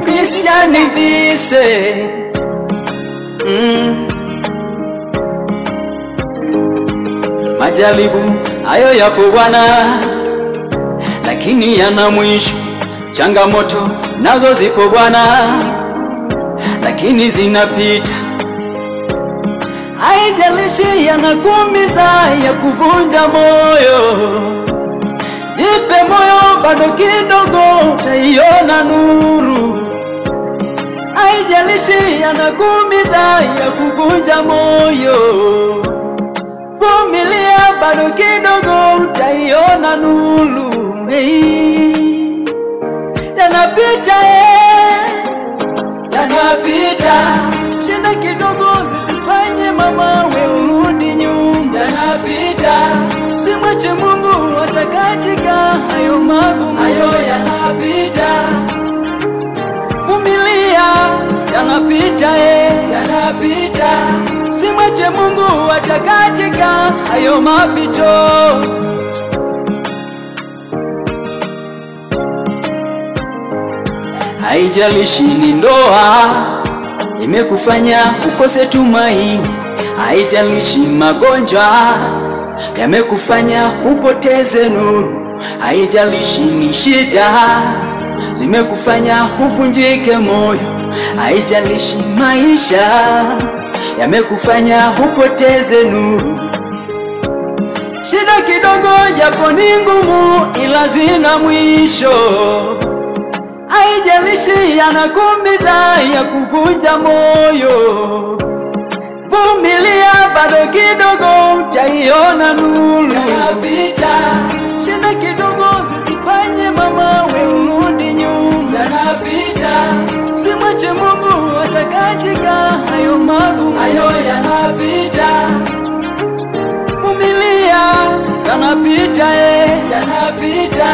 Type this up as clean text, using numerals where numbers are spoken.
Christian Vise. Majaribu hayo yapo Bwana, lakini yana mwisho. Changamoto nazo zipo Bwana, lakini zinapita. Haijalishi yanakuumiza, ya kuvunja moyo, jipe moyo, bado kidogo utaiona nuru. Haijalishi yanakuumiza, ya kuvunja moyo, vumilia, bado kidogo utaiona nuru. Yanapita, yanapita. Shida kidogo zisifanye mama we urudi nyuma. Yanapita, simwache Mungu hata katika hayo magumu. Hayo yanapita, vumilia. Yanapita, yanapita. Simwache Mungu hata katika hayo mapito. Haijalishi ni ndoa imekufanya ukose tumaini, haijalishi magonjwa yamekufanya upoteze nuru, haijalishi ni shida zimekufanya uvunjike moyo, haijalishi maisha yamekufanya upoteze nuru. Shida kidogo japo ni ngumu, ila zina mwisho. Haijalishi yanakuumiza, ya kuvunja moyo, vumilia, bado kidogo utaiona nuru. Yanapita, shida kidogo zisifanye mama we urudi nyuma. Yanapita, simwache Mungu hata katika hayo magumu. Hayo yanapita, vumilia. Yanapita, yanapita.